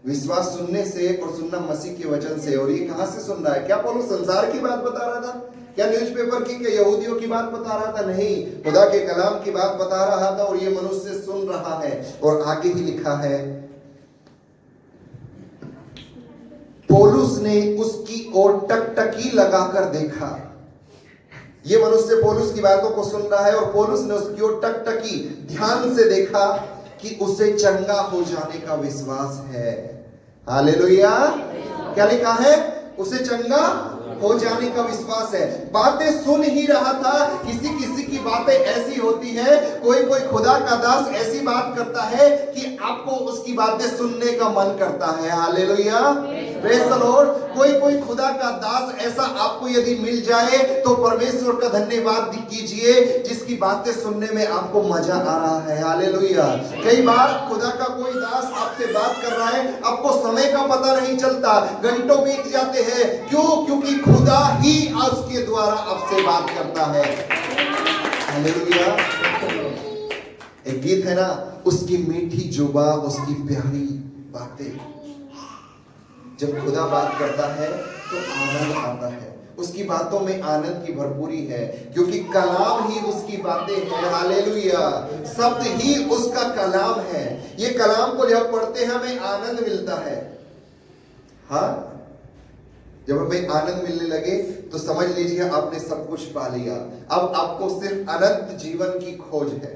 Speaker 2: विश्वास सुनने से और सुनना मसीह के वचन से। और ये कहां से सुन रहा है? क्या पौलुस संसार की बात बता रहा था? क्या न्यूज़पेपर की, क्या यहूदियों की बात बता रहा था? नहीं, खुदा के कलाम की बात बता रहा था और ये मनुष्य सुन रहा है। और आगे ही लिखा है पौलुस ने उसकी ओर टकटकी लगाकर देखा। ये मनुष्य पौलुस की बातों को सुन रहा है और पौलुस ने उसकी ओर टकटकी ध्यान से देखा कि उसे चंगा हो जाने का विश्वास है। हालेलुया। क्या लिखा है? उसे चंगा हो जाने का विश्वास है। बातें सुन ही रहा था। किसी किसी की बातें ऐसी होती है, कोई कोई खुदा का दास ऐसी बात करता है कि आपको उसकी बातें सुनने का मन करता है। Hallelujah, praise the Lord. कोई कोई खुदा का दास ऐसा आपको यदि मिल जाए तो परमेश्वर का धन्यवाद कीजिए, जिसकी बातें सुनने में आपको मजा आ रहा है। हालेलुया। कई बार खुदा का कोई दास आपसे बात कर रहा है, आपको समय का पता नहीं चलता, घंटों बीत जाते हैं। क्यों? क्योंकि खुदा ही उसके द्वारा आपसे बात करता है। हालेलुया। एक गीत है ना, उसकी मीठी जुबा, उसकी प्यारी बातें। जब खुदा बात करता है तो आनंद आता है। उसकी बातों में आनंद की भरपूरी है, क्योंकि कलाम ही उसकी बातें हैं। हालेलुया। शब्द ही उसका कलाम है। ये कलाम को जब पढ़ते हैं हमें आनंद मिलता है। हाँ, जब हमें आनंद मिलने लगे तो समझ लीजिए आपने सब कुछ पा लिया। अब आपको सिर्फ अनंत जीवन की खोज है।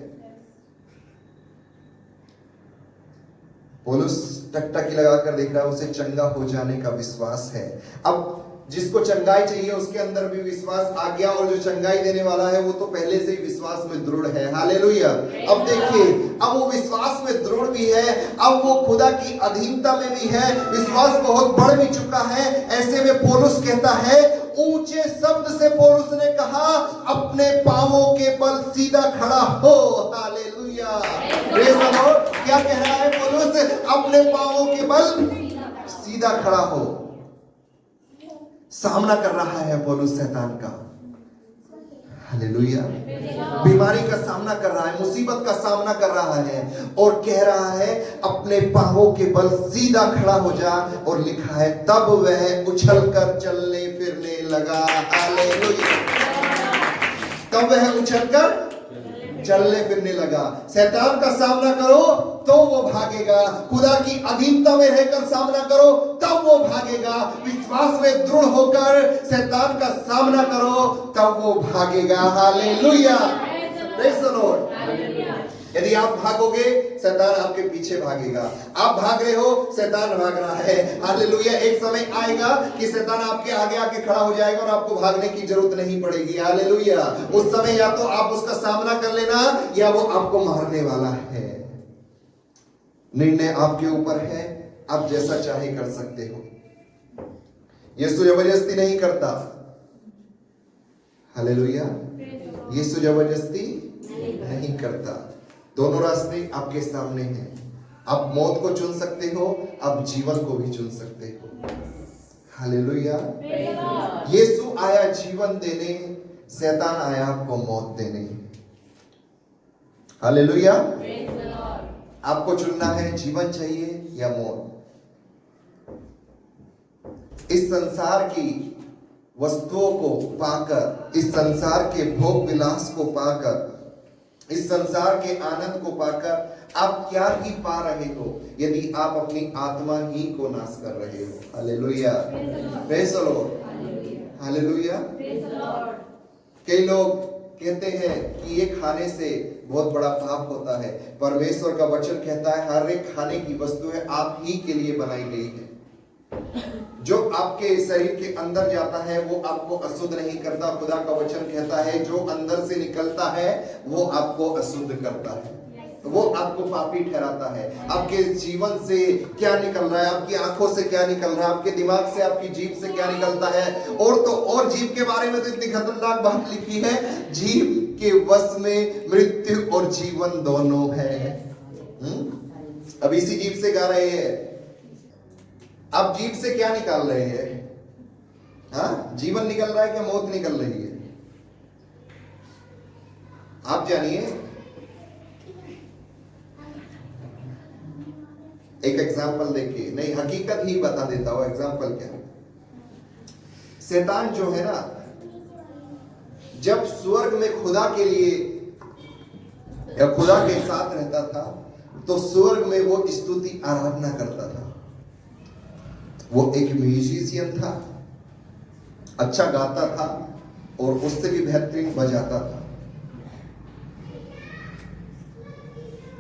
Speaker 2: पौलुस टकटकी लगाकर देख रहा है, उसे चंगा हो जाने का विश्वास है। अब जिसको चंगाई चाहिए उसके अंदर भी विश्वास आ गया, और जो चंगाई देने वाला है वो तो पहले से ही विश्वास में दृढ़ है। हालेलुया। अब देखिए, अब वो विश्वास में दृढ़ भी है, अब वो खुदा की अधीनता में भी है, विश्वास बहुत बढ़ भी चुका है। ऐसे में पौलुस कहता है, ऊंचे शब्द से पौलुस ने कहा, अपने पांवों के बल सीधा खड़ा हो। Hallelujah, praise the Lord. क्या कह रहा है पौलुस? अपने पांवों के बल सीधा खड़ा हो। सामना कर रहा है पौलुस शैतान का। हालेलुया। बीमारी का सामना कर रहा है, मुसीबत का सामना कर रहा है, और कह रहा है अपने पांवों के बल सीधा खड़ा हो जा। और लिखा है, तब वह उछलकर चलने फिरने लगा। हालेलुया। तब वह उछलकर चलने फिरने लगा। शैतान का सामना करो तो वो भागेगा। खुदा की अधीनता में रहकर सामना करो तब वो भागेगा। विश्वास में दृढ़ होकर शैतान का सामना करो तब वो भागेगा। Hallelujah, praise the Lord. यदि आप भागोगे शैतान आपके पीछे भागेगा। आप भाग रहे हो, शैतान भाग रहा है। हालेलुया। एक समय आएगा कि शैतान आपके आगे आके खड़ा हो जाएगा और आपको भागने की जरूरत नहीं पड़ेगी। हालेलुया। उस समय या तो आप उसका सामना कर लेना या वो आपको मारने वाला है। निर्णय आपके ऊपर है, आप जैसा चाहे कर सकते हो। यीशु जबरदस्ती नहीं करता। हालेलुया। यीशु जबरदस्ती नहीं करता। दोनों रास्ते आपके सामने हैं। आप मौत को चुन सकते हो, आप जीवन को भी चुन सकते हो। हालेलुया। यीशु आया जीवन देने, शैतान आया आपको मौत देने। हालेलुया। आपको चुनना है, जीवन चाहिए या मौत। इस संसार की वस्तुओं को पाकर, इस संसार के भोग विलास को पाकर, इस संसार के आनंद को पाकर आप क्या ही पा रहे हो यदि आप अपनी आत्मा ही को नाश कर रहे हो। Hallelujah, praise the Lord. Hallelujah. कई लोग कहते हैं कि ये खाने से बहुत बड़ा पाप होता है। परमेश्वर का वचन कहता है हर एक खाने की वस्तु है आप ही के लिए बनाई गई है। जो आपके शरीर के अंदर जाता है वो आपको अशुद्ध नहीं करता। खुदा का वचन कहता है जो अंदर से निकलता है वो आपको अशुद्ध करता है, वो आपको पापी ठहराता है। आपके जीवन से क्या निकल रहा है, आपकी आंखों से क्या निकल रहा है, आपके दिमाग से, आपकी जीभ से क्या निकलता है। और तो और जीभ के बारे में तो इतनी खतरनाक बात लिखी है, जीभ के वश में मृत्यु और जीवन दोनों है। अब इसी जीभ से गा रहे हैं। आप जीभ से क्या निकाल रहे हैं? हाँ, जीवन निकल रहा है क्या मौत निकल रही है? आप जानिए। एक एग्जाम्पल देखिए, नहीं हकीकत ही बता देता हूं। एग्जाम्पल क्या? शैतान जो है ना, जब स्वर्ग में खुदा के लिए या खुदा के साथ रहता था तो स्वर्ग में वो स्तुति आराधना करता था। वो एक म्यूजिशियन था, अच्छा गाता था और उससे भी बेहतरीन बजाता था।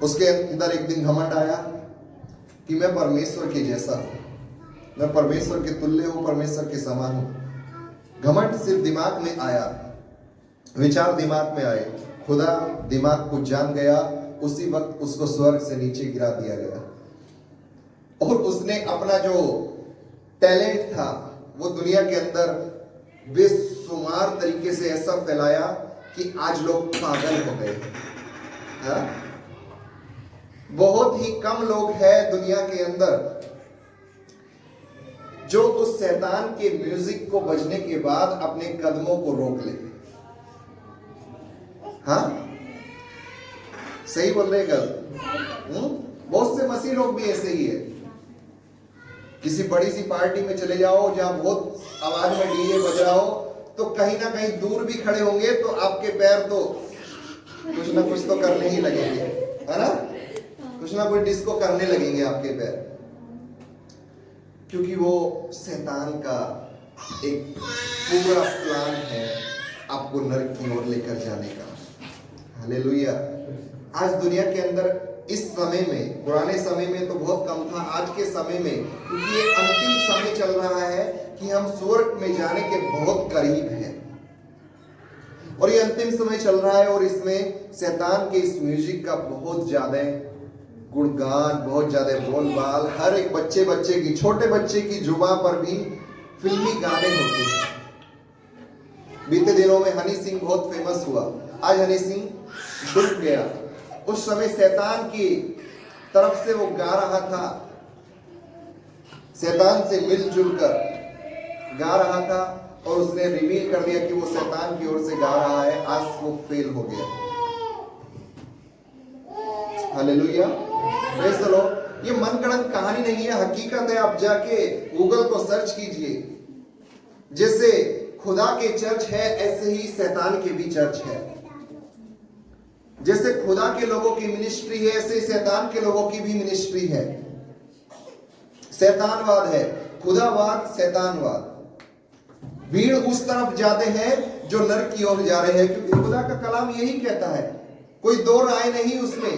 Speaker 2: उसके अंदर एक दिन घमंड आया कि मैं परमेश्वर के जैसा हूं, मैं परमेश्वर के तुल्य हूं, परमेश्वर के समान हूं। घमंड सिर्फ दिमाग में आया, विचार दिमाग में आए, खुदा दिमाग को जान गया, उसी वक्त उसको स्वर्ग से नीचे गिरा दिया गया और उसने अपना जो टैलेंट था वो दुनिया के अंदर बेशुमार तरीके से ऐसा फैलाया कि आज लोग पागल हो गए। हाँ? बहुत ही कम लोग हैं दुनिया के अंदर जो उस शैतान के म्यूजिक को बजने के बाद अपने कदमों को रोक ले। हाँ, सही बोल रहे गलत? बहुत से मसीह लोग भी ऐसे ही है। किसी बड़ी सी पार्टी में चले जाओ जहां बहुत आवाज में डीजे बज रहा हो, तो कहीं ना कहीं दूर भी खड़े होंगे तो आपके पैर तो कुछ ना कुछ तो करने ही लगेंगे, है ना? कुछ ना कुछ डिस्को करने लगेंगे आपके पैर, क्योंकि वो शैतान का एक पूरा प्लान है आपको नरक की ओर लेकर जाने का। हालेलुया। आज दुनिया के अंदर इस समय में, पुराने समय में तो बहुत कम था, आज के समय में, क्योंकि ये अंतिम समय चल रहा है कि हम स्वर्ग में जाने के बहुत करीब हैं और ये अंतिम समय चल रहा है और इसमें शैतान के इस म्यूजिक का बहुत ज्यादा गुणगान, बहुत ज्यादा बोलबाल, हर एक बच्चे की, छोटे बच्चे की जुबान पर भी फिल्मी गाने होते हैं। बीते दिनों में हनी सिंह बहुत फेमस हुआ, आज हनी सिंह डूब गया। उस समय शैतान की तरफ से वो गा रहा था, शैतान से मिलजुल कर गा रहा था और उसने रिवील कर दिया कि वो शैतान की ओर से गा रहा है। आज वो फेल हो गया। Hallelujah, praise the Lord. ये मनगढ़ंत कहानी नहीं है, हकीकत है। आप जाके गूगल को सर्च कीजिए। जैसे खुदा के चर्च है ऐसे ही शैतान के भी चर्च है। जैसे खुदा के लोगों की मिनिस्ट्री है ऐसे शैतान के लोगों की भी मिनिस्ट्री है। शैतानवाद है, खुदावाद, शैतानवाद। भीड़ उस तरफ जाते हैं जो नरक की ओर जा रहे हैं, क्योंकि खुदा का कलाम यही कहता है, कोई दो राय नहीं उसमें,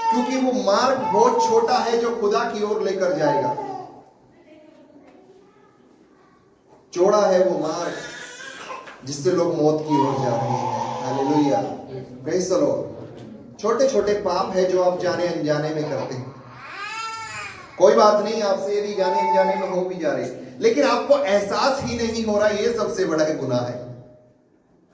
Speaker 2: क्योंकि वो मार्ग बहुत छोटा है जो खुदा की ओर लेकर जाएगा। चौड़ा है वो मार्ग जिससे लोग मौत की ओर जा रहे हैं। Hallelujah, praise the Lord. छोटे छोटे पाप है जो आप जाने अनजाने में करते हैं। कोई बात नहीं, आपसे यदि जाने अनजाने में हो भी जा रहे, लेकिन आपको एहसास ही नहीं हो रहा, ये सबसे बड़ा गुनाह है।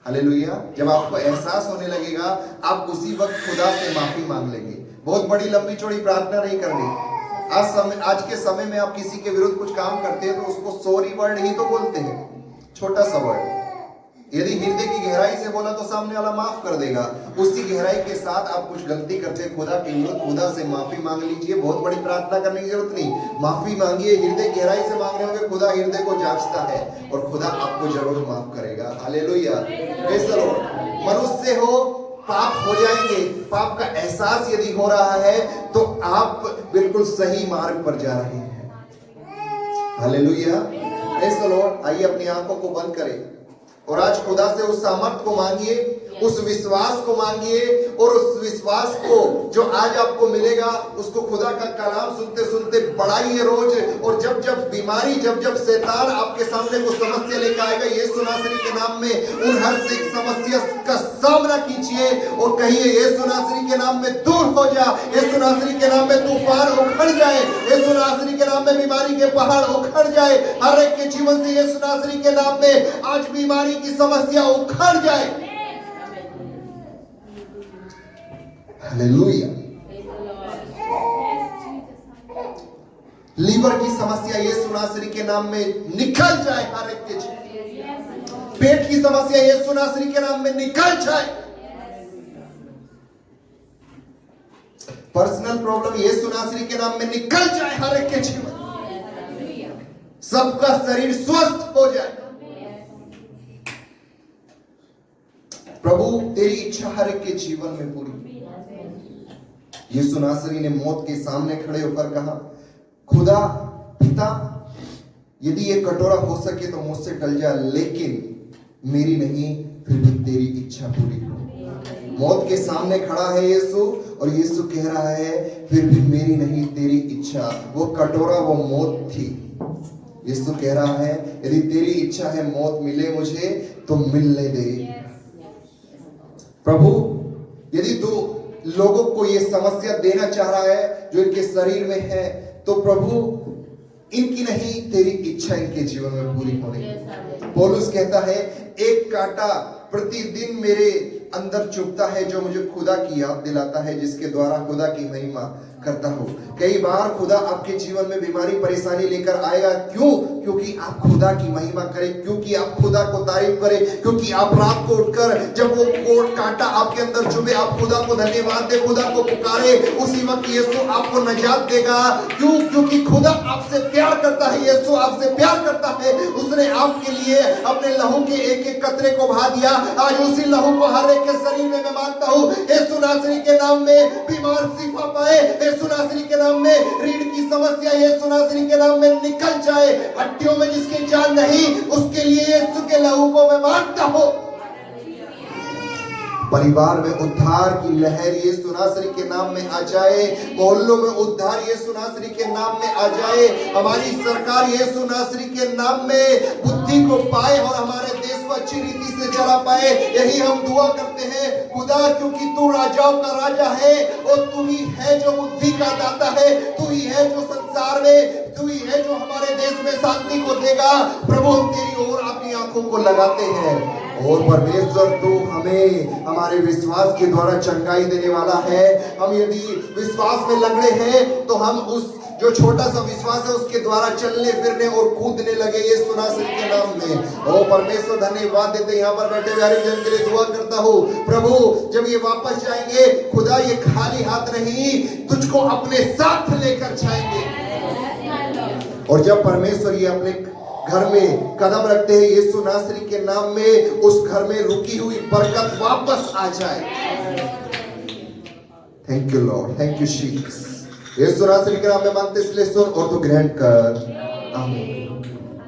Speaker 2: हालेलुया। जब आपको एहसास होने लगेगा, आप उसी वक्त खुदा से माफी मांग लेंगे। बहुत बड़ी लंबी चौड़ी प्रार्थना नहीं करनी। आज के समय में आप किसी के विरुद्ध कुछ काम करते हैं तो उसको सॉरी वर्ड ही तो बोलते हैं, छोटा सा वर्ड। यदि हृदय की गहराई से बोला तो सामने वाला माफ कर देगा। उसी गहराई के साथ आप कुछ गलती करते हैं खुदा के विरुद्ध, खुदा से माफी मांग लीजिए। बहुत बड़ी प्रार्थना करने की जरूरत नहीं, माफी मांगिए। हृदय गहराई से मांग रहे होंगे, खुदा हृदय को जांचता है और खुदा आपको जरूर माफ करेगा। Hallelujah, praise the Lord. मनुष्य हो, पाप हो जाएंगे। पाप का एहसास यदि हो रहा है तो आप बिल्कुल सही मार्ग पर जा रहे हैं। Hallelujah, praise the Lord. आइए अपनी आंखों को बंद करें और आज खुदा से उस सामर्थ को मांगिए, उस विश्वास को मांगिए, और उस विश्वास को जो आज आपको मिलेगा उसको खुदा का कलाम सुनते सुनते बढ़ाइए रोज। और जब जब बीमारी, जब जब शैतान आपके सामने को समस्या लेकर आएगा, यीशु नासरी के नाम में उन हर से समस्या का सामना कीजिए और कहिए, यीशु नासरी के नाम में दूर हो जा। यीशु नासरी के नाम में तूफान उखड़ जाए। यीशु नासरी के नाम में बीमारी के पहाड़ उखड़ जाए। हर एक के जीवन से यीशु नासरी के नाम में आज बीमारी की समस्या उखड़ जाए। हालेलुया। लीवर की समस्या यीशु नासरी के नाम में निकल जाए। हर एक के पेट की समस्या यीशु नासरी के नाम में निकल जाए। पर्सनल प्रॉब्लम यीशु नासरी के नाम में निकल जाए। हर एक के जीवन, सबका शरीर स्वस्थ हो जाए। प्रभु तेरी इच्छा हर एक के जीवन में पूरी। यीशु नासरी ने मौत के सामने खड़े होकर कहा, खुदा पिता, यदि ये कटोरा हो सके तो मुझसे टल जा, लेकिन मेरी नहीं फिर भी तेरी इच्छा पूरी हो। मौत के सामने खड़ा है यीशु, और यीशु कह रहा है फिर भी मेरी नहीं तेरी इच्छा। वो कटोरा वो मौत थी। यीशु कह रहा है यदि तेरी इच्छा है मौत मिले मुझे तो मिलने दे। प्रभु, यदि तू लोगों को ये समस्या देना चाह रहा है जो इनके शरीर में है, तो प्रभु इनकी नहीं तेरी इच्छा इनके जीवन में पूरी होने। पौलुस कहता है एक कांटा प्रतिदिन मेरे अंदर चुभता है जो मुझे खुदा की याद दिलाता है, जिसके द्वारा खुदा की महिमा करता हूं। कई बार खुदा आपके जीवन में बीमारी परेशानी लेकर आएगा। क्यों? क्योंकि आप खुदा की महिमा करें, क्योंकि आप खुदा को तारीफ करें, क्योंकि आप रात को उठकर जब वो कोट कांटा आपके अंदर चुभे आप खुदा को धन्यवाद दे, खुदा को पुकारे, उसी वक्त यीशु आपको निजात देगा। क्यों? क्योंकि खुदा आपसे प्यार करता है, यीशु आपसे प्यार करता है। उसने आपके लिए अपने लहू के एक एक कतरे को बहा दिया। आज उसी लहू को हर एक के शरीर में मैं मांगता हूं, यीशु नासरी के नाम में बीमार शिफा पाए, यीशु नासरी के नाम में रीढ़ की समस्या यीशु नासरी के नाम में निकल जाए। हड्डियों में जिसकी जान नहीं, उसके लिए यीशु के लहू को मैं मांगता हूं। परिवार में उद्धार की लहर यीशु नासरी के नाम में आ जाए। मोहल्लों में उद्धार यीशु नासरी के नाम में आ जाए। हमारी सरकार यीशु नासरी के नाम में बुद्धि को पाए और हमारे देश को अच्छी रीति से चला पाए। यही हम दुआ करते हैं खुदा, क्योंकि तू राजाओं का राजा है और तू ही है जो बुद्धि का दाता है, तू ही है जो संसार में, तू ही है जो हमारे देश में शांति को देगा। प्रभु, हम तेरी ओर अपनी आंखों को लगाते हैं और परमेश्वर तू हमें हमारे विश्वास के द्वारा चंगाई देने वाला है। हम यदि विश्वास में लंगड़े हैं तो हम उस जो छोटा सा विश्वास है उसके द्वारा चलने फिरने और कूदने लगे यीशु नासरी के नाम में। ओ परमेश्वर, धन्यवाद देते यहाँ पर बैठे हुए जन के लिए दुआ करता हूँ। प्रभु, जब ये वापस जाएंगे खुदा ये खाली हाथ नहीं, तुझको अपने साथ लेकर जाएंगे। और जब परमेश्वर ये अपने घर में कदम रखते हैं यीशु नासरी के नाम में, उस घर में रुकी हुई बरकत वापस आ जाए। Thank you Lord, thank you Jesus. Yeshu नासरी के नाम में मांगते इसलिए सुन और तू ग्रहण कर। आमीन।